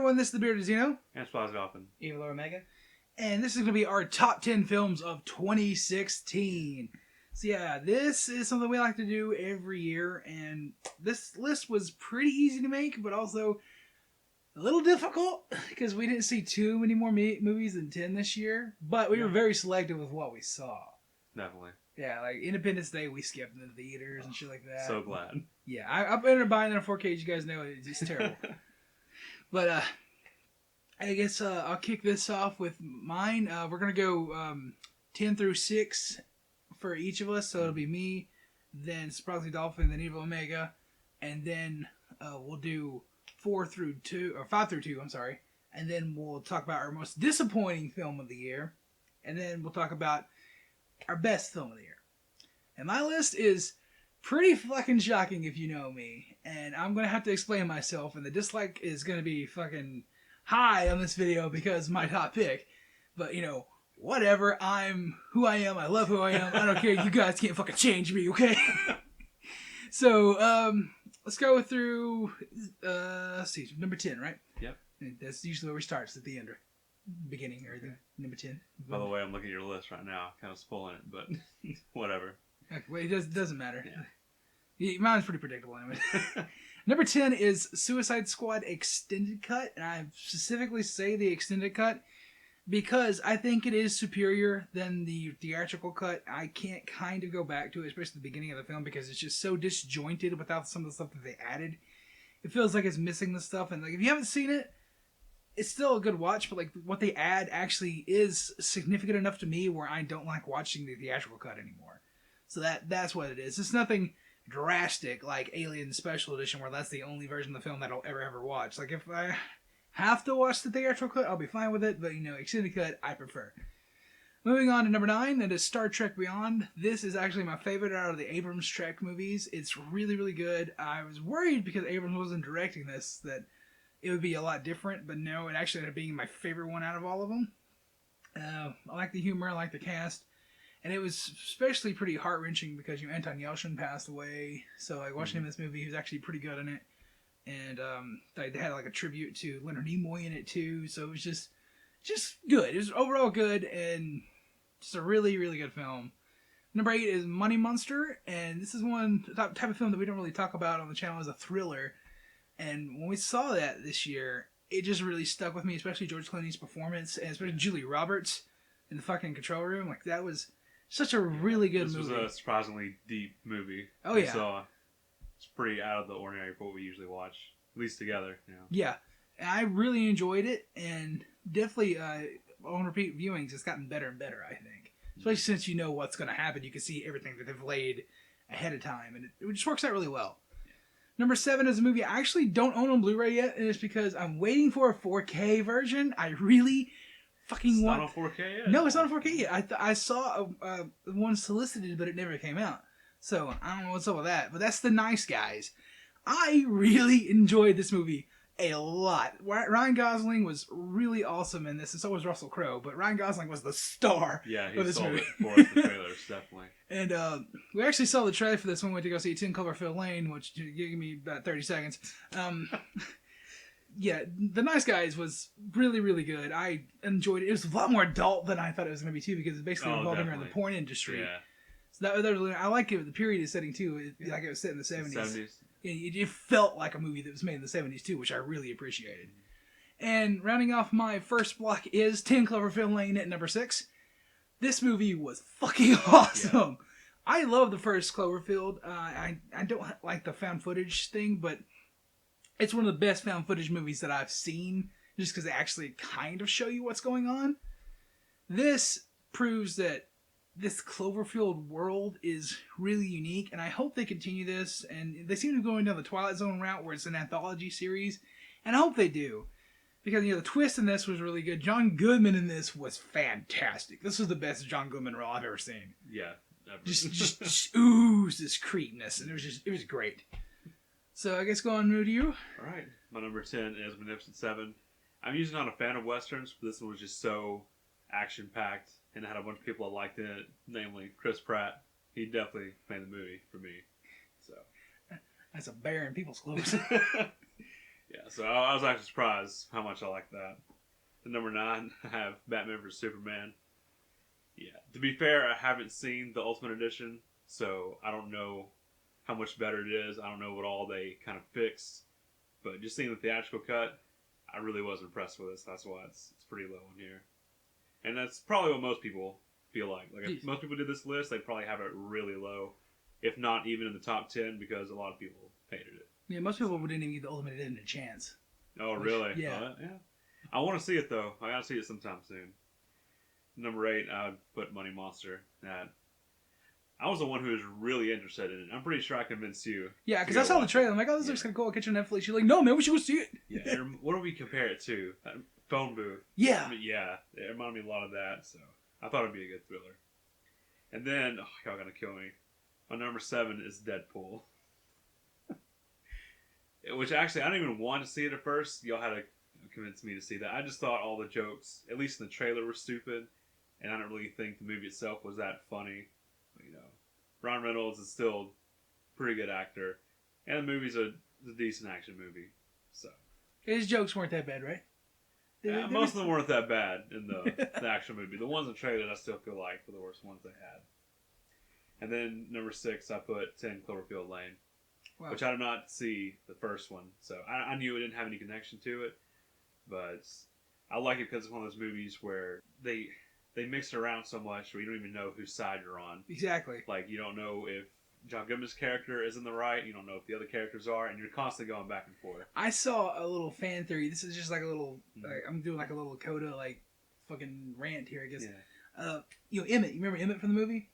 everyone, this is the Bearded Zeno. And Splash Dolphin. Evil Omega. And this is going to be our top 10 films of 2016. So yeah, this is something we like to do every year. And this list was pretty easy to make, but also a little difficult because we didn't see too many more movies than 10 this year. But we were very selective with what we saw. Definitely. Yeah, like Independence Day, we skipped in the theaters and shit like that. So glad. Yeah, I ended up buying it in 4K. As you guys know, it's terrible. But I guess I'll kick this off with mine. We're going to go 10 through 6 for each of us. So it'll be me, then Sproxy Dolphin, then Evil Omega. And then we'll do 5 through 2, I'm sorry. And then we'll talk about our most disappointing film of the year. And then we'll talk about our best film of the year. And my list is pretty fucking shocking if you know me. And I'm going to have to explain myself. And the dislike is going to be fucking high on this video because my top pick. But, you know, whatever. I'm who I am. I love who I am. I don't care. You guys can't fucking change me, okay? So, let's go through, let's see, number 10, right? Yep. That's usually where we start. It's at the end or beginning or the number 10. By the way, I'm looking at your list right now. Kind of spoiling it, but whatever. Okay, well, it doesn't matter. Yeah. Mine's pretty predictable anyway. Number 10 is Suicide Squad Extended Cut. And I specifically say the Extended Cut because I think it is superior than the theatrical cut. I can't kind of go back to it, especially the beginning of the film, because it's just so disjointed without some of the stuff that they added. It feels like it's missing the stuff. And like if you haven't seen it, it's still a good watch, but like what they add actually is significant enough to me where I don't like watching the theatrical cut anymore. So that's what it is. It's nothing drastic like Alien Special Edition where that's the only version of the film that I'll ever watch. Like if I have to watch the theatrical cut, I'll be fine with it, but you know, extended cut I prefer. Moving on to number 9, that is Star Trek Beyond. This is actually my favorite out of the Abrams Trek movies. It's really, really good. I was worried because Abrams wasn't directing this that it would be a lot different, but no, it actually ended up being my favorite one out of all of them. I like the humor, I like the cast. And it was especially pretty heart-wrenching because, you know, Anton Yelchin passed away. So, like, watching him in this movie, he was actually pretty good in it. And they had, like, a tribute to Leonard Nimoy in it, too. So, it was just good. It was overall good and just a really, really good film. Number 8 is Money Monster. And this is one type of film that we don't really talk about on the channel as a thriller. And when we saw that this year, it just really stuck with me, especially George Clooney's performance. And especially Julia Roberts in the fucking control room. Like, that was such a really good movie. This was a surprisingly deep movie. Oh, yeah. So it's pretty out of the ordinary for what we usually watch, at least together. You know? Yeah. And I really enjoyed it, and definitely on repeat viewings, it's gotten better and better, I think. Especially since you know what's going to happen. You can see everything that they've laid ahead of time, and it just works out really well. Yeah. Number 7 is a movie I actually don't own on Blu-ray yet, and it's because I'm waiting for a 4K version. I really fucking want... It's not on 4K yet? No, it's not on 4K yet. I saw one solicited, but it never came out. So, I don't know what's up with that. But that's The Nice Guys. I really enjoyed this movie a lot. Ryan Gosling was really awesome in this, and so was Russell Crowe. But Ryan Gosling was the star he of this movie. it for us, the trailers, definitely. And we actually saw the trailer for this when we went to go see 10 Cloverfield Lane, which gave me about 30 seconds. Yeah, The Nice Guys was really, really good. I enjoyed it. It was a lot more adult than I thought it was going to be, too, because it's basically revolving around the porn industry. Yeah. So that was, I like it. The period is setting, too. Like it was set in the 70s. The 70s. It felt like a movie that was made in the 70s, too, which I really appreciated. And rounding off my first block is 10 Cloverfield Lane at number 6. This movie was fucking awesome. Yeah. I love the first Cloverfield. I don't like the found footage thing, but it's one of the best found footage movies that I've seen, just because they actually kind of show you what's going on. This proves that this Cloverfield world is really unique, and I hope they continue this. And they seem to be going down the Twilight Zone route, where it's an anthology series, and I hope they do, because you know the twist in this was really good. John Goodman in this was fantastic. This was the best John Goodman role I've ever seen. Yeah, just oozed this creepiness, and it was great. So I guess go on, to you. All right. My number 10 is Magnificent Seven. I'm usually not a fan of Westerns, but this one was just so action-packed and had a bunch of people I liked in it, namely Chris Pratt. He definitely made the movie for me. So that's a bear in people's clothes. Yeah, so I was actually surprised how much I like that. The number 9, I have Batman vs Superman. Yeah, to be fair, I haven't seen the Ultimate Edition, so I don't know how much better it is. I don't know what all they kind of fixed, but just seeing the theatrical cut, I really was impressed with it. So that's why it's pretty low in here, and that's probably what most people feel like. Like if most people did this list, they'd probably have it really low, if not even in the top 10, because a lot of people hated it. Yeah, most people wouldn't even give the Ultimate Edition a chance. Oh, really? Yeah. Yeah. I want to see it though. I gotta see it sometime soon. Number 8, I would put Money Monster. That I was the one who was really interested in it. I'm pretty sure I convinced you. Yeah, because I saw the trailer. I'm like, oh, this looks kind of cool. I'll catch it on Netflix. She's like, no, man, we should go see it. Yeah. What do we compare it to? Phone Booth. Yeah. I mean, yeah. It reminded me a lot of that. So I thought it'd be a good thriller. And then, y'all gonna kill me. My number 7 is Deadpool. Which actually, I didn't even want to see it at first. Y'all had to convince me to see that. I just thought all the jokes, at least in the trailer, were stupid. And I don't really think the movie itself was that funny. You know, Ryan Reynolds is still a pretty good actor, and the movie's a decent action movie. So his jokes weren't that bad, right? most of them weren't that bad in the actual movie. The ones in the trailer, I still feel like were the worst ones they had. And then number 6, I put 10 Cloverfield Lane, Wow. which I did not see the first one, so I knew it didn't have any connection to it. But I like it because it's one of those movies where they mix it around so much where you don't even know whose side you're on. Exactly. Like, you don't know if John Goodman's character is in the right, you don't know if the other characters are, and you're constantly going back and forth. I saw a little fan theory. This is just like a little, like, I'm doing like a little coda, like, fucking rant here, I guess. Yeah. You know, Emmett. You remember Emmett from the movie?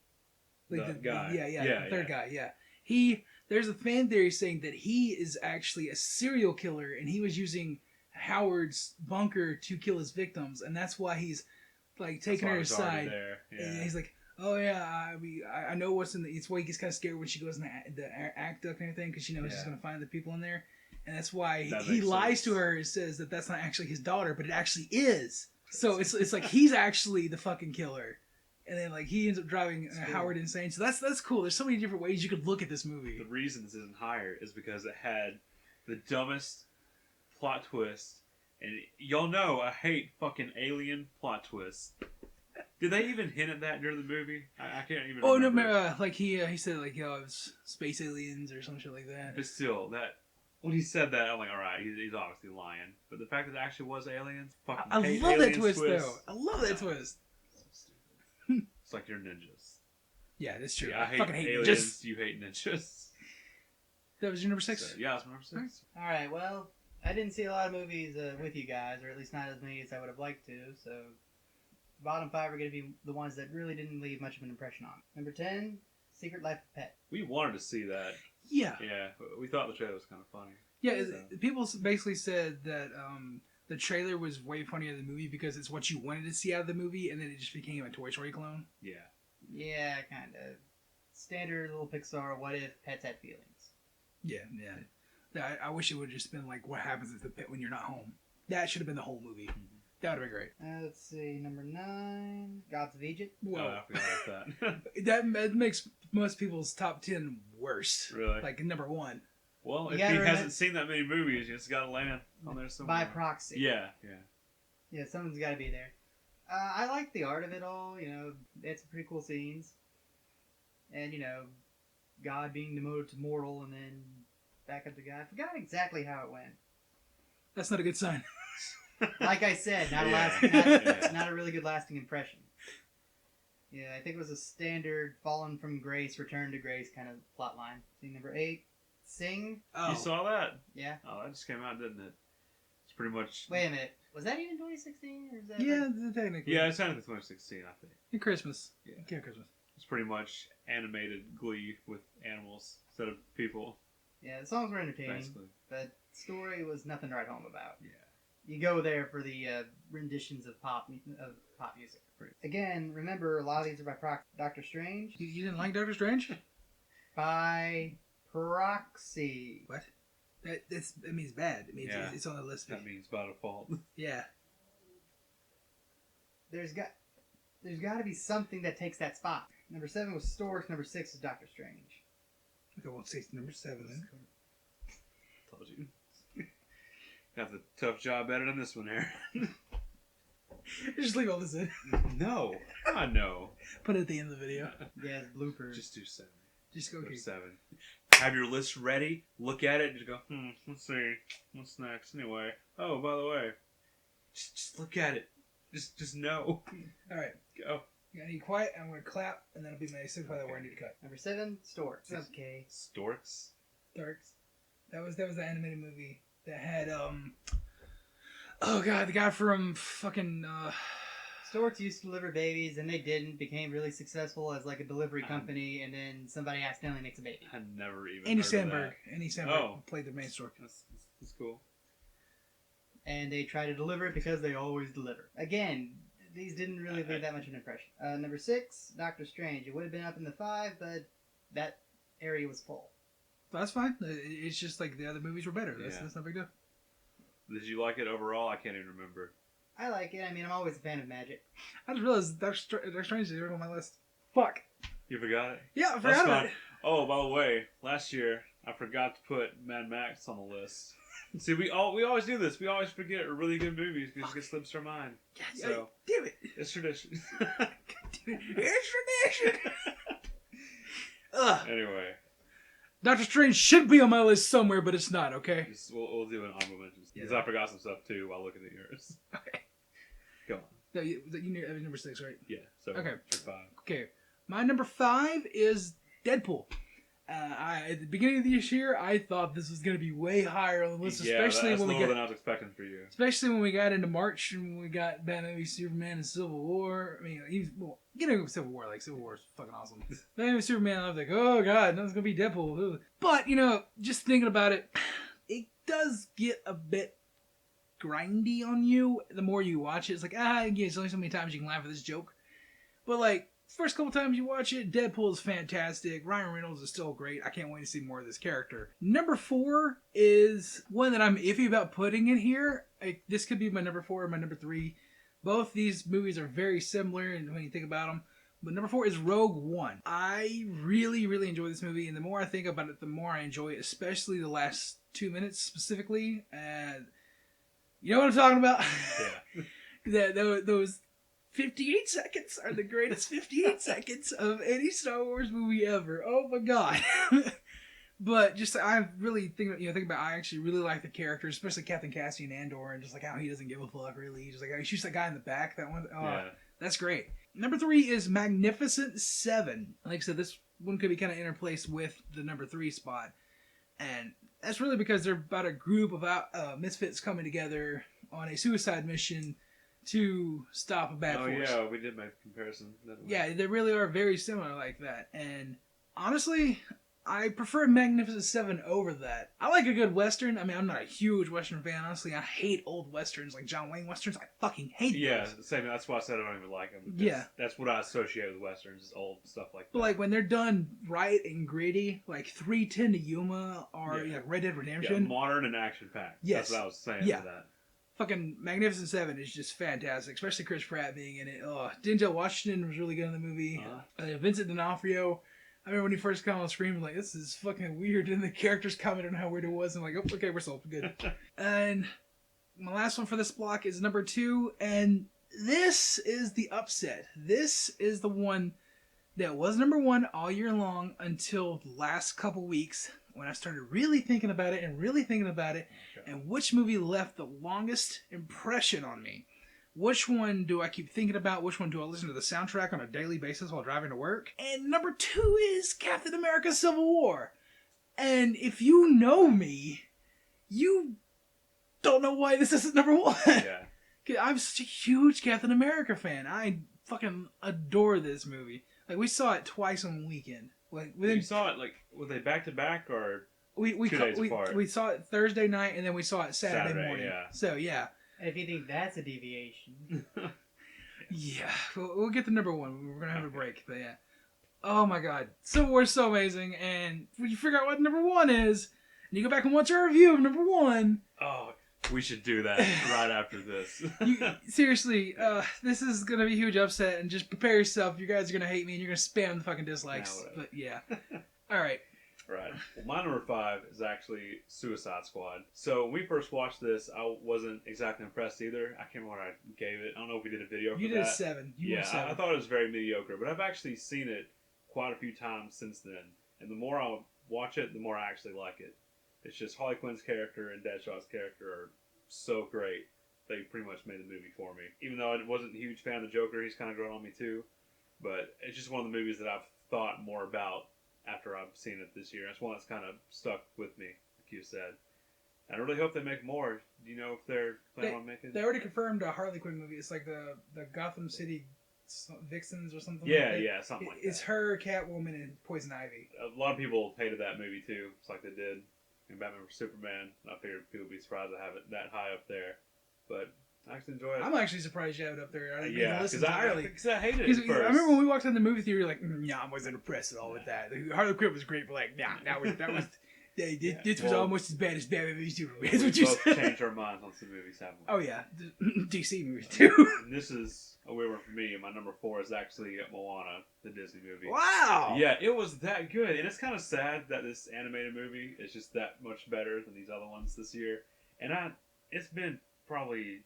Like the guy. The third guy, yeah. There's a fan theory saying that he is actually a serial killer, and he was using Howard's bunker to kill his victims, and that's why he's like taking her aside. Yeah. And he's like, "Oh yeah, I know what's in the." It's why he gets kind of scared when she goes in the act duct and everything, because she knows she's gonna find the people in there, and that's why he lies to her and says that that's not actually his daughter, but it actually is. So it's like he's actually the fucking killer. And then, like, he ends up driving Howard insane. So that's cool. There's so many different ways you could look at this movie. The reason this isn't higher is because it had the dumbest plot twist. And y'all know I hate fucking alien plot twists. Did they even hint at that during the movie? I can't even remember. No, like, he said, like, it was space aliens or some shit like that. But still, when he said that, I'm like, alright, he's obviously lying. But the fact that it actually was aliens, fucking I love that twist, though. I love that twist. It's like you're ninjas. Yeah, that's true. Yeah, I fucking hate aliens. ninjas. You hate ninjas. That was your number 6? So, yeah, that's my number 6. All right. Well, I didn't see a lot of movies with you guys, or at least not as many as I would have liked to. So, bottom 5 are going to be the ones that really didn't leave much of an impression on me. Number 10, Secret Life of Pets. We wanted to see that. Yeah. Yeah, we thought the trailer was kind of funny. Yeah, So. people basically said that the trailer was way funnier than the movie because it's what you wanted to see out of the movie, and then it just became a Toy Story clone. Yeah. Yeah, kind of. Standard little Pixar, what if pets had feelings? Yeah. I wish it would have just been like, what happens if the pet when you're not home? That should have been the whole movie. Mm-hmm. That would have been great. Let's see, number 9, Gods of Egypt. Well, I forgot about that. that makes most people's top 10 worse. Really? Like number 1. Well, You if gotta he remember- hasn't seen that many movies, you just got to land on there somewhere. By proxy. Yeah. Yeah, someone's got to be there. I like the art of it all. You know, it's some pretty cool scenes. And, you know, God being demoted to mortal and then back up to God. I forgot exactly how it went. That's not a good sign. Like I said, not Yeah. not a really good lasting impression. Yeah, I think it was a standard fallen from grace, return to grace kind of plot line. Scene number 8, Sing. Oh. You saw that? Yeah. Oh, that just came out, didn't it? It's pretty much. Wait a minute. Was that even 2016 or is that? Yeah, technically. Yeah, it's kind of 2016, I think. In Christmas. Yeah. Christmas. It's pretty much animated Glee with animals instead of people, Yeah, the songs were entertaining, basically. but story was nothing to write home about. Yeah. You go there for the renditions of pop music. Right. Again, remember a lot of these are by Doctor Strange. You didn't like Doctor Strange? By proxy. What? That means bad. It means Yeah. it's on the list. That means by default. Yeah. There's got to be something that takes that spot. Number 7 was Storks. Number 6 is Doctor Strange. Okay, well, say number 7 then. Told you. Got the tough job editing this one, Aaron. Just leave all this in. No. I know. Put it at the end of the video. Yeah, it's bloopers. Just do 7. Just go Go keep. 7. Have your list ready. Look at it and just go, let's see. What's next? Anyway. Oh, by the way. Just look at it. Just know. All right. Go. You gotta be quiet. I'm gonna clap, and then it'll be my signifier where I need to cut. Number 7, Storks. Okay. Storks? Darks. That was the animated movie that had oh god, the guy from fucking Storks used to deliver babies, and they didn't. Became really successful as like a delivery company, and then somebody accidentally makes a baby. I never even Andy heard of Samberg. that. Andy Samberg Oh. played the main stork. That's cool. And they try to deliver it because they always deliver. Again, these didn't really leave that much of an impression. Number 6, Doctor Strange. It would have been up in the 5, but that area was full. That's fine. It's just like the other movies were better. That's no big deal. Did you like it overall? I can't even remember. I like it. I mean, I'm always a fan of magic. I just realized Doctor Strange is on my list. Fuck. You forgot it? Yeah, I That's forgot about fine. it. Oh, by the way, last year I forgot to put Mad Max on the list. See, we always do this. We always forget really good movies because it slips our mind. So Damn it. it's tradition. It's tradition. Ugh. Anyway, Doctor Strange should be on my list somewhere, but it's not, okay? we'll do an honorable mentions because Yeah. I forgot some stuff too while looking at yours. Okay. Go on. No, you knew that was number 6, right? Yeah. So Okay. your 5. Okay. My number 5 is Deadpool. At the beginning of this year, I thought this was going to be way higher on the list, Yeah, especially that's when we lower get than I was expecting for you. Especially when we got into March and we got Batman v Superman and Civil War. I mean, getting into Civil War, Civil War is fucking awesome. Batman v Superman, I was like, oh god, nothing's gonna be Deadpool. But, just thinking about it, it does get a bit grindy on you the more you watch it. It's like, there's only so many times you can laugh at this joke. But, like, first couple times you watch it, Deadpool is fantastic. Ryan Reynolds is still great. I can't wait to see more of this character. Number 4 is one that I'm iffy about putting in here. This could be my number 4 or my number 3. Both these movies are very similar when you think about them. But number 4 is Rogue One. I really, really enjoy this movie, and the more I think about it, the more I enjoy it, especially the last 2 minutes specifically. You know what I'm talking about? Yeah. Those 58 seconds are the greatest 58 seconds of any Star Wars movie ever. Oh my god. But just I really think about I actually really like the characters, especially Captain Cassian Andor, and just like how he doesn't give a fuck really. Just like he shoots that guy in the back. That one, that's great. Number 3 is Magnificent Seven. Like I said, this one could be kind of interplaced with the number 3 spot, and that's really because they're about a group of misfits coming together on a suicide mission to stop a bad force. Oh yeah, we did make a comparison. Didn't we? Yeah, they really are very similar like that. And honestly, I prefer Magnificent Seven over that. I like a good Western. I mean, I'm not a huge Western fan, honestly. I hate old Westerns, like John Wayne Westerns. I fucking hate Yeah, those. same. That's why I said I don't even like them. Yeah. That's what I associate with Westerns, is old stuff like that. But like when they're done right and gritty, like 310 to Yuma or Yeah. like Red Dead yeah, Redemption. modern and action-packed. Yes. That's what I was saying Yeah. with that. Fucking Magnificent Seven is just fantastic, especially Chris Pratt being in it. Oh, Denzel Washington was really good in the movie. Vincent D'Onofrio. I remember when he first came on screen, I'm like, this is fucking weird. And the characters commented on how weird it was. I'm like, oh, okay, we're sold. Good. And my last one for this block is number 2. And this is the upset. This is the one that was number 1 all year long until the last couple weeks when I started really thinking about it. Okay. And which movie left the longest impression on me? Which one do I keep thinking about? Which one do I listen to the soundtrack on a daily basis while driving to work? And number 2 is Captain America Civil War. And if you know me, you don't know why this isn't number 1. Yeah. 'Cause I'm such a huge Captain America fan. I fucking adore this movie. Like, we saw it twice on the weekend. Like, You saw it, like, were they back-to-back, or... we 2 days apart? we saw it Thursday night, and then we saw it Saturday morning. yeah. So, yeah. And if you think that's a deviation, Yeah, we'll get to number 1. We're gonna have a break, but yeah. Oh my god, Civil War is so amazing, and when you figure out what number 1 is, and you go back and watch our review of number 1, Oh, we should do that right after this. seriously, this is gonna be a huge upset, and just prepare yourself. You guys are gonna hate me, and you're gonna spam the fucking dislikes. Nah, But yeah, all right. Right. Well, my number 5 is actually Suicide Squad. So when we first watched this, I wasn't exactly impressed either. I can't remember what I gave it. I don't know if we did a video for You that. did a 7. You went Yeah, 7. I thought it was very mediocre, but I've actually seen it quite a few times since then. And the more I watch it, the more I actually like it. It's just Harley Quinn's character and Deadshot's character are so great. They pretty much made the movie for me. Even though I wasn't a huge fan of the Joker, he's kind of grown on me too. But it's just one of the movies that I've thought more about after I've seen it this year. That's one that's kind of stuck with me, like you said. And I really hope they make more. Do you know if they're planning on making? They already confirmed a Harley Quinn movie. It's like the Gotham City Vixens or something. Yeah, like that. yeah, something like It's that. her, Catwoman, and Poison Ivy. A lot of people hated that movie too. It's like they did in Batman vs Superman. I figured people would be surprised to have it that high up there, but I actually enjoy it. I'm actually surprised you have it up there. I didn't Yeah, even listen because entirely. I hated it Because at first. I remember when we walked in the movie theater, you're like, "Yeah, I wasn't impressed at all with that. The Harley Quinn was great, but like, nah, that was this was Well, almost as bad as Batman v Superman." we That's what you both said. changed our minds on some movies, haven't we? Oh yeah, DC movies too. And this is a weird one for me. My number 4 is actually Moana, the Disney movie. Wow. Yeah, it was that good, and it's kind of sad that this animated movie is just that much better than these other ones this year. And it's been probably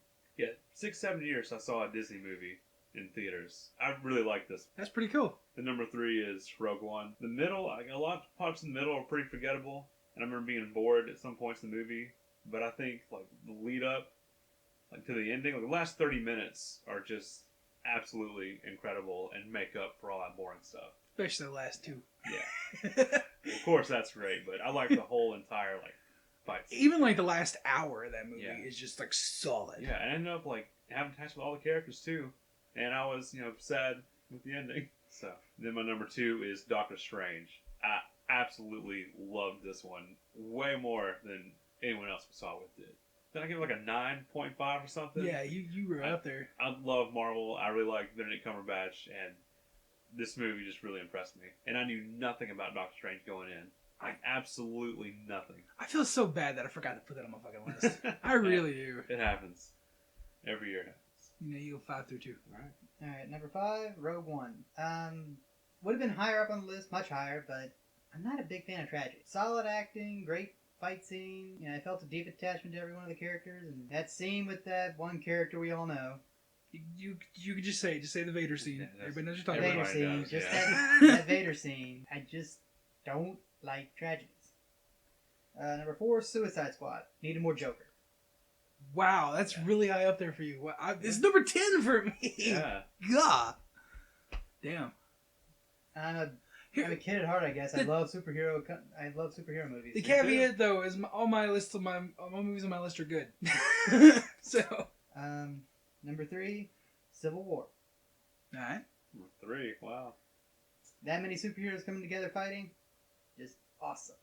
6-7 years I saw a Disney movie in theaters. I really like this. That's pretty cool. The number 3 is Rogue One. The middle, a lot of parts in the middle are pretty forgettable, and I remember being bored at some points in the movie. But I think like the lead up, like to the ending, like the last 30 minutes are just absolutely incredible and make up for all that boring stuff. Especially the last 2. Yeah. Well, of course that's great, but I like the whole entire like fight scene. Even like the last hour of that movie Yeah. is just like solid. Yeah, and I ended up like having attached with all the characters too, and I was sad with the ending. So then my number 2 is Doctor Strange. I absolutely loved this one way more than anyone else we saw with it. Did I give it like a 9.5 or something? Yeah, you were up there. I love Marvel. I really like Benedict Cumberbatch, and this movie just really impressed me. And I knew nothing about Doctor Strange going in. Like, absolutely nothing. I feel so bad that I forgot to put that on my fucking list. I really do. It happens. Every year it happens. You know, you go 5 through 2. All right. All right, number 5, Rogue One. Would have been higher up on the list, much higher, but I'm not a big fan of tragedy. Solid acting, great fight scene. You know, I felt a deep attachment to every one of the characters, and that scene with that one character we all know. You could just say the Vader scene. Yeah, that's- Everybody knows what you're talking Vader about. Everybody scene, does, just yeah. that Vader scene. I just don't like tragedies. Number 4, Suicide Squad. Needed more Joker. Wow, that's Yeah. really high up there for you. It's number 10 for me. Yeah. God. Damn. I'm a Here, kid at heart, I guess. I The- love superhero movies. the caveat though is all my movies on my list are good. So, Number 3, Civil War. all right. Number 3. Wow. That many superheroes coming together fighting, just awesome.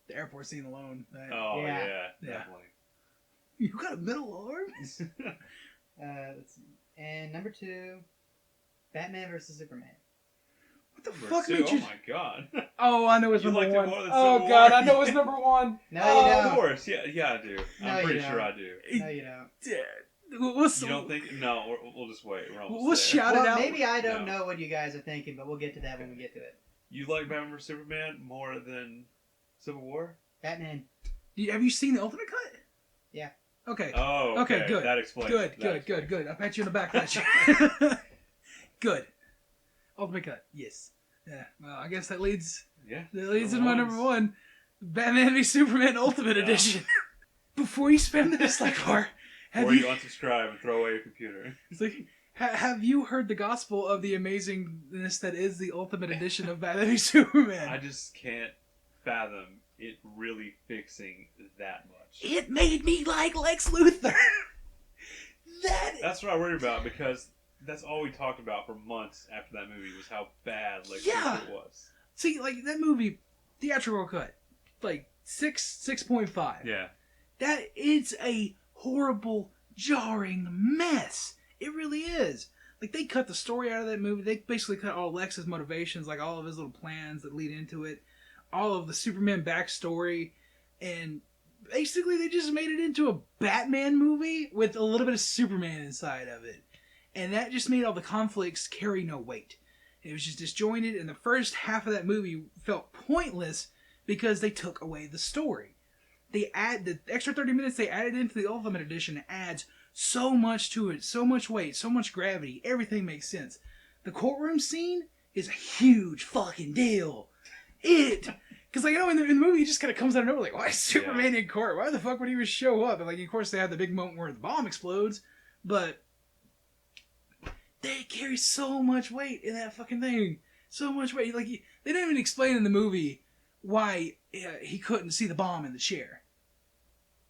The airport scene alone. Oh, Yeah. yeah. Yeah. Definitely. You got a middle arm? Let's see. And number 2, Batman vs Superman. What the Number fuck 2. made Oh, you? my God. Oh, I know it's You number liked it 1. more than Oh Civil God, War? I know it's number 1. No, Oh, you Of don't. course. Yeah, I do. No, I'm you pretty don't. sure I do. No, you don't. We'll You don't think? No, we'll just wait. We're almost We'll there. shout it Well, out. maybe I don't No. know what you guys are thinking, but we'll get to that when we get to it. You like Batman vs Superman more than Civil War? Batman. Have you seen the Ultimate Cut? Yeah. Okay. Oh, Okay, good. That explains. Good, it. good, good, good. I'll pat you on the back for that shit. Good. Ultimate Cut. Yes. Yeah. Well, I guess that leads Yeah. to my number 1. Batman v Superman Ultimate Yeah. Edition. Before you spam the dislike bar, Or you unsubscribe and throw away your computer. it's like, have you heard the gospel of the amazingness that is the Ultimate Edition of Batman v Superman? I just can't fathom it really fixing that much. It made me like Lex Luthor. That's what I worry about because that's all we talked about for months after that movie was how bad Lex Yeah. Luthor was. See, like that movie, theatrical cut, like 6.5. Yeah. That it's a horrible, jarring mess. It really is. Like they cut the story out of that movie. They basically cut all Lex's motivations, like all of his little plans that lead into it, all of the Superman backstory, and basically they just made it into a Batman movie with a little bit of Superman inside of it. And that just made all the conflicts carry no weight. It was just disjointed, and the first half of that movie felt pointless because they took away the story. They add the extra 30 minutes they added into the Ultimate Edition adds so much to it, so much weight, so much gravity. Everything makes sense. The courtroom scene is a huge fucking deal. Because like, you know, in the movie, he just kind of comes out of nowhere. Like, why is Superman in court? Why the fuck would he even show up? And like, of course, they have the big moment where the bomb explodes, but they carry so much weight in that fucking thing. So much weight. Like, they didn't even explain in the movie why he couldn't see the bomb in the chair.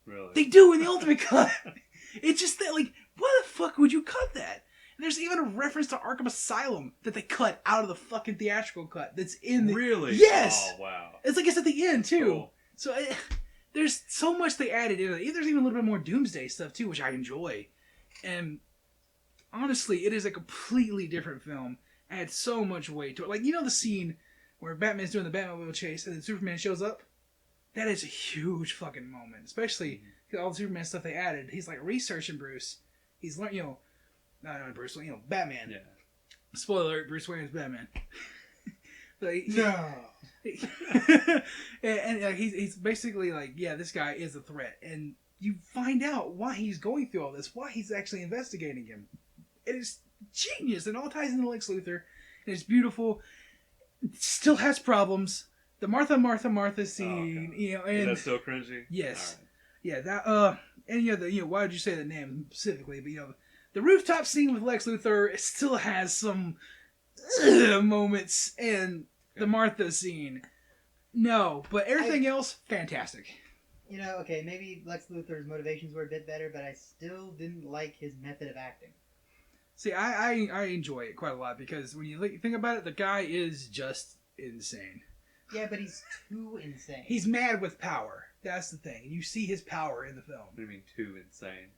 Really? They do in the Ultimate Cut. It's just that, like, why the fuck would you cut that? And there's even a reference to Arkham Asylum that they cut out of the fucking theatrical cut. That's in the Really? Yes. Oh wow. It's like it's at the end too. Cool. So there's so much they added in it. There's even a little bit more Doomsday stuff too, which I enjoy. And honestly, it is a completely different film. It had so much weight to it. Like, you know the scene where Batman's doing the Batmobile chase and then Superman shows up? That is a huge fucking moment. Especially all the Superman stuff they added. He's like researching Bruce. He's learning, you know, not Bruce, you know, Batman. Yeah. Spoiler alert, Bruce Wayne's Batman. Like, No. and he's basically like, yeah, this guy is a threat. And you find out why he's going through all this, why he's actually investigating him. It is genius. It all ties into Lex Luthor. And it's beautiful. It still has problems. The Martha scene, you know, and Is that still cringy? yes, All right. yeah, that and you know, why did you say the name specifically? But you know, the rooftop scene with Lex Luthor, it still has some moments, and the Martha scene, no, but everything else, fantastic. You know, okay, maybe Lex Luthor's motivations were a bit better, but I still didn't like his method of acting. See, I enjoy it quite a lot because when you think about it, the guy is just insane. Yeah, but he's too insane. He's mad with power. That's the thing. You see his power in the film. What do you mean too insane?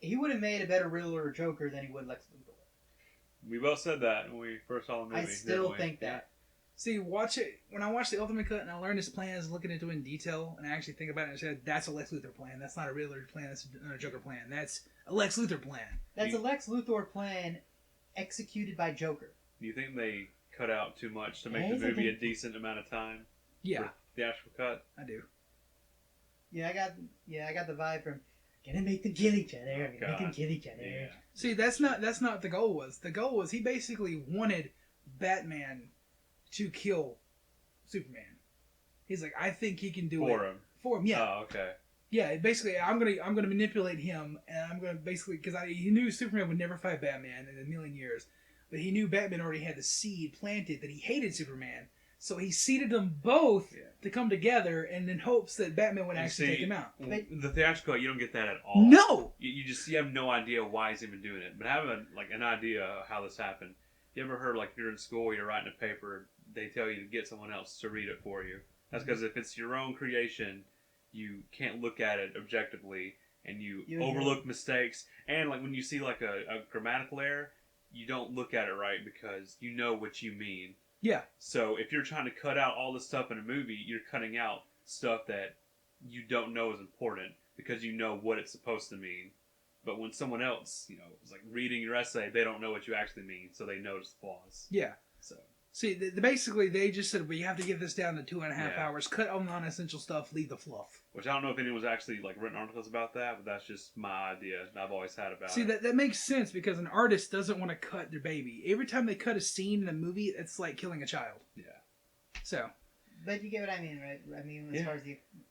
He would have made a better Riddler or Joker than he would Lex Luthor. We both said that when we first saw the movie. I still didn't we? think that. See, watch it. When I watched the Ultimate Cut and I learned his plans, looking into it in detail, and I actually think about it and I said, that's a Lex Luthor plan. That's not a Riddler plan. That's not a Joker plan. That's a Lex Luthor plan. That's a Lex Luthor plan executed by Joker. Do you think they cut out too much to make Yes, the I movie a think- decent amount of time? Yeah, For the actual cut? I do. Yeah, I got the vibe from gonna make them kill each other. Oh, Make them God. kill each other. Yeah. See, that's not what the goal was. The goal was he basically wanted Batman to kill Superman. He's like, I think he can do For it him. for him. Yeah, Oh, okay. yeah. Basically, I'm gonna manipulate him, and I'm gonna basically because he knew Superman would never fight Batman in a million years, but he knew Batman already had the seed planted that he hated Superman. So he seeded them both to come together, and in hopes that Batman would You actually see, take him out. The theatrical, you don't get that at all. No. You have no idea why he's even doing it. But having an idea of how this happened. You ever heard, like, if you're in school, you're writing a paper, they tell you to get someone else to read it for you. That's because if it's your own creation, you can't look at it objectively, and you overlook mistakes. And like when you see like a grammatical error, you don't look at it right because you know what you mean. Yeah. So if you're trying to cut out all this stuff in a movie, you're cutting out stuff that you don't know is important because you know what it's supposed to mean. But when someone else, is like reading your essay, they don't know what you actually mean, so they notice flaws. Yeah. So See, basically, they just said, we have to get this down to 2.5 Yeah. hours. Cut all non-essential stuff. Leave the fluff. which I don't know if anyone's actually like written articles about that, but that's just my idea that I've always had about See, it. that makes sense because an artist doesn't want to cut their baby. Every time they cut a scene in a movie, it's like killing a child. Yeah. So, But you get what I mean, right? I mean,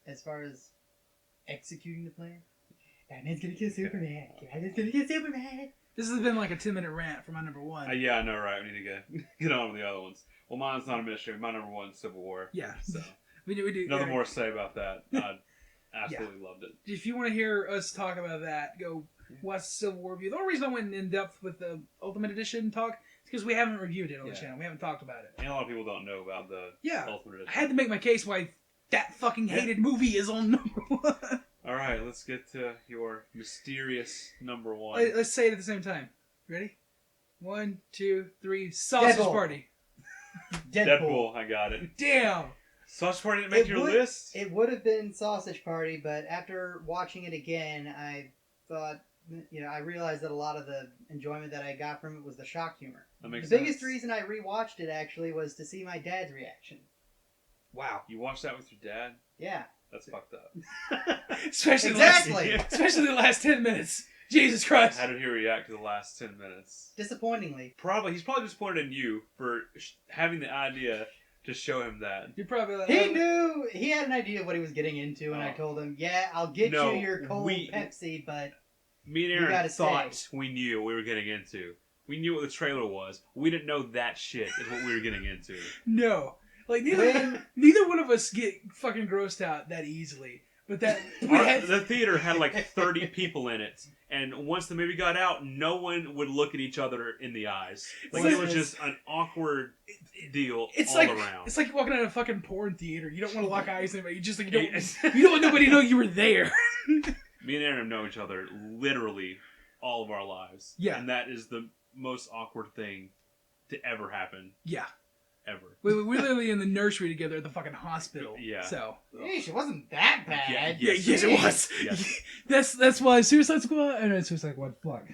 as far as executing the plan, Batman's gonna kill Superman. Batman's gonna kill Superman. this has been like a 10-minute rant for my number one. Yeah, I know, right? We need to get on with the other ones. Well, mine's not a mystery. My number one's Civil War. Yeah. So We do. nothing more to say about that. I absolutely loved it. If you want to hear us talk about that, go watch the Civil War review. The only reason I went in depth with the Ultimate Edition talk is because we haven't reviewed it on the Yeah. channel. We haven't talked about it. And a lot of people don't know about the Yeah. Ultimate Edition. I had to make my case why that fucking hated movie is on number one. All right, let's get to your mysterious number one. Let's say it at the same time. Ready? 1, 2, 3. Sausage Deadpool. Party. Deadpool, I got it. Damn. Sausage Party didn't make your list? It would have been Sausage Party, but after watching it again, I thought, I realized that a lot of the enjoyment that I got from it was the shock humor. That makes The sense. biggest reason I rewatched it actually was to see my dad's reaction. Wow. You watched that with your dad? Yeah. That's fucked up. Especially Exactly. especially the last 10 minutes. Jesus Christ. How did he react to the last 10 minutes? Disappointingly. He's probably disappointed in you for having the idea to show him that. You're probably like, He knew, he had an idea of what he was getting into, and I Oh. told him, yeah, I'll get No, you your cold we- Pepsi, but Me and You Aaron gotta thought stay. we knew what we were getting into. We knew what the trailer was. We didn't know that shit is what we were getting into. no. Like, When- neither one of us get fucking grossed out that easily. But that... The theater had like 30 people in it, and once the movie got out, no one would look at each other in the eyes. Like, It's it like- was just an awkward deal It's all like around. It's like you're walking out of a fucking porn theater. You don't want to lock eyes with anybody. You just like you It's- don't want nobody to know you were there. Me and Aaron know each other literally all of our lives. Yeah. And that is the most awkward thing to ever happen. Yeah. Ever. We're literally in the nursery together at the fucking hospital. Yeah. So. Yeesh, it wasn't that bad. Yeah, Yes, it was. Yes. That's why Suicide Squad. I know Suicide Squad. Fuck.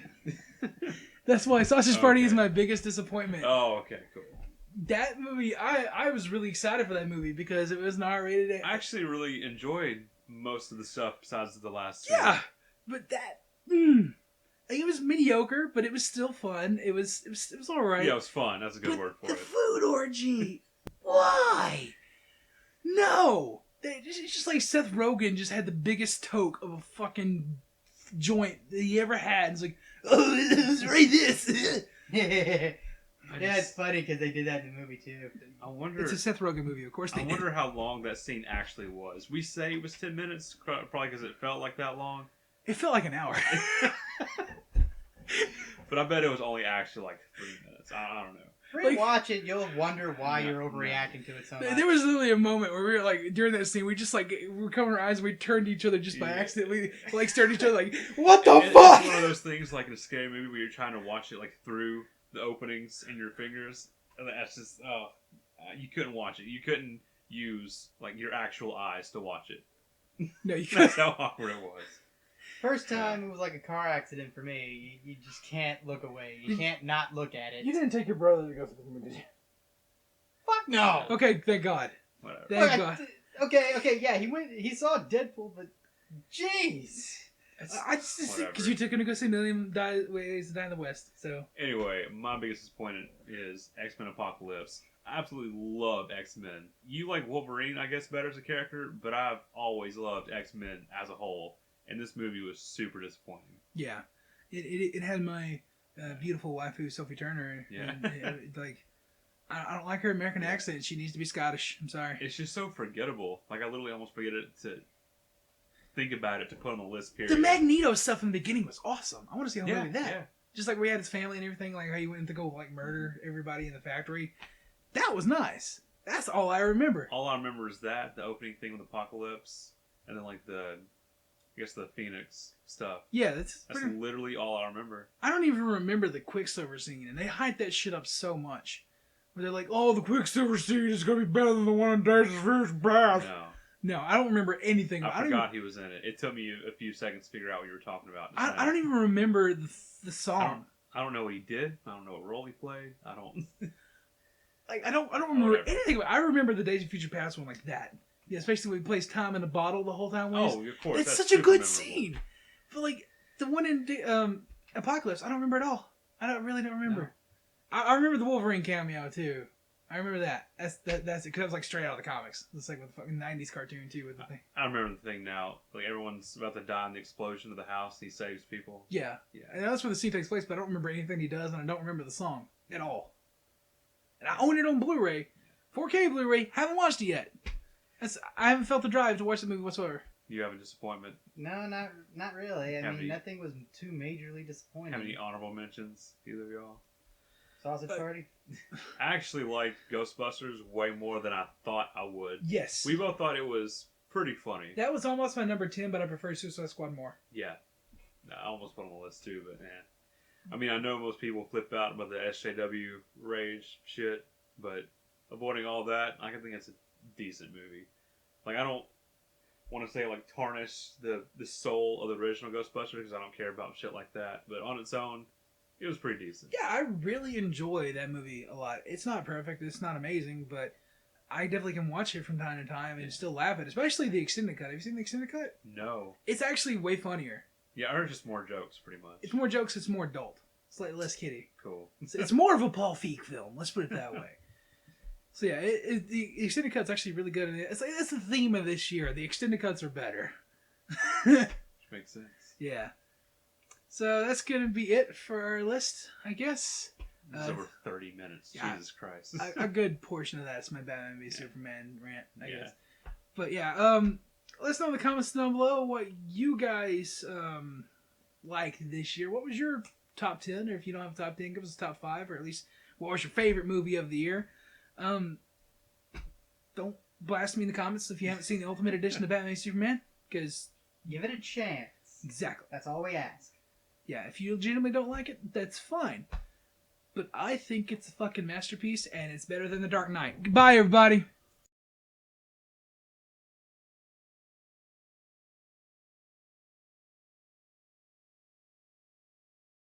That's why Sausage Party is Okay. my biggest disappointment. Oh, okay, cool. That movie, I was really excited for that movie because it was an R-rated. I actually really enjoyed most of the stuff besides the last two. Yeah, but that. It was mediocre, but it was still fun. It was all right. Yeah, it was fun. That's a good But word for the it. food orgy. Why? No. It's just like Seth Rogen just had the biggest toke of a fucking joint that he ever had. It's like, oh, let's rate this. Yeah, I it's just- funny because they did that in the movie too. I wonder. It's a Seth Rogen movie, of course. They I did. wonder how long that scene actually was. We say it was 10 minutes, probably because it felt like that long. It felt like an hour. But I bet it was only actually like 3 minutes. I don't know. Rewatch it, you'll wonder why No, you're no. overreacting to it so much. There was literally a moment where we were like, during that scene, we just like, we were covering our eyes and we turned to each other just by Yeah. accidentally, like, stared at each other like, what the It's fuck? one of those things like in a scary movie where you're trying to watch it like through the openings in your fingers. And that's just, you couldn't watch it. You couldn't use like your actual eyes to watch it. No, you That's couldn't. how awkward it was. First time it was like a car accident for me. You just can't look away. You can't not look at it. You didn't take your brother to go see the movie, did you? Fuck no. Okay, thank God. Whatever. Thank Look, God. Okay, yeah, he saw Deadpool, but jeez. I just Whatever. because you took him to go see Million Ways to Die in the West. So Anyway, my biggest disappointment is X-Men Apocalypse. I absolutely love X-Men. You like Wolverine, I guess, better as a character, but I've always loved X-Men as a whole. And this movie was super disappointing. yeah, it had my beautiful waifu Sophie Turner. Yeah. And like I don't like her American accent. She needs to be Scottish. I'm sorry. It's just so forgettable. Like, I literally almost forget it to think about it to put on the list, period. The Magneto stuff in the beginning was awesome. I want to see how yeah, movie that. yeah. Just like we had his family and everything, like how he went to go like murder everybody in the factory. That was nice. That's all I remember. All I remember is that, the opening thing with Apocalypse, and then, like, I guess the Phoenix stuff. Yeah, that's That's pretty, literally all I remember. I don't even remember the Quicksilver scene, and they hyped that shit up so much. Where they're like, "Oh, the Quicksilver scene is gonna be better than the one in Days of Future Past." No. No, I don't remember anything. I don't forgot he was in it. It took me a few seconds to figure out what you were talking about. Even, I don't even remember the song. I don't know what he did. I don't know what role he played. I don't. Like I don't remember Whatever. anything. I remember the Days of Future Past one like that. Yeah, especially when he plays Tom in a bottle the whole time. Oh, of course. It's that's such a super good memorable. scene. But like the one in Apocalypse, I don't remember at all. I really don't remember. I remember the Wolverine cameo too. I remember that. That's it because it was like straight out of the comics. It's like with the fucking '90s cartoon too with the thing. I remember the thing now. Like, everyone's about to die in the explosion of the house, and he saves people. Yeah, Yeah. and that's where the scene takes place. But I don't remember anything he does, and I don't remember the song at all. And I own it on Blu-ray, 4K Blu-ray. Haven't watched it yet. I haven't felt the drive to watch the movie whatsoever. You have a disappointment. No, not really. I Have mean, you- nothing was too majorly disappointing. Have any honorable mentions, either of y'all? Sausage Party? I actually liked Ghostbusters way more than I thought I would. Yes, We both thought it was pretty funny. that was almost my number 10, but I prefer Suicide Squad more. Yeah. I almost put on the list too, but man. I mean, I know most people flip out about the SJW rage shit, but avoiding all that, I can think it's a decent movie. Like, I don't want to say, like, tarnish the soul of the original Ghostbusters, because I don't care about shit like that, but on its own, it was pretty decent. Yeah, I really enjoy that movie a lot. It's not perfect, it's not amazing, but I definitely can watch it from time to time and Yeah. still laugh at it, especially the extended cut. Have you seen the extended cut? No. It's actually way funnier. Yeah, or just more jokes, pretty much. It's more jokes, it's more adult. It's like less kiddie. Cool. It's more of a Paul Feig film, let's put it that way. So yeah, the extended cut's actually really good. And it's like that's the theme of this year. The extended cuts are better. Which makes sense. Yeah. So that's gonna be it for our list, I guess. It's over 30 minutes. yeah. Jesus Christ. A good portion of that's my Batman v Superman rant, I Yeah. guess. But yeah, let us know in the comments down below what you guys liked this year. What was your top 10? Or if you don't have a top 10, give us a top 5, or at least what was your favorite movie of the year. Don't blast me in the comments if you haven't seen the Ultimate Edition of Batman v Superman, because Give it a chance. exactly. That's all we ask. Yeah, if you legitimately don't like it, that's fine. But I think it's a fucking masterpiece, and it's better than The Dark Knight. Goodbye, everybody.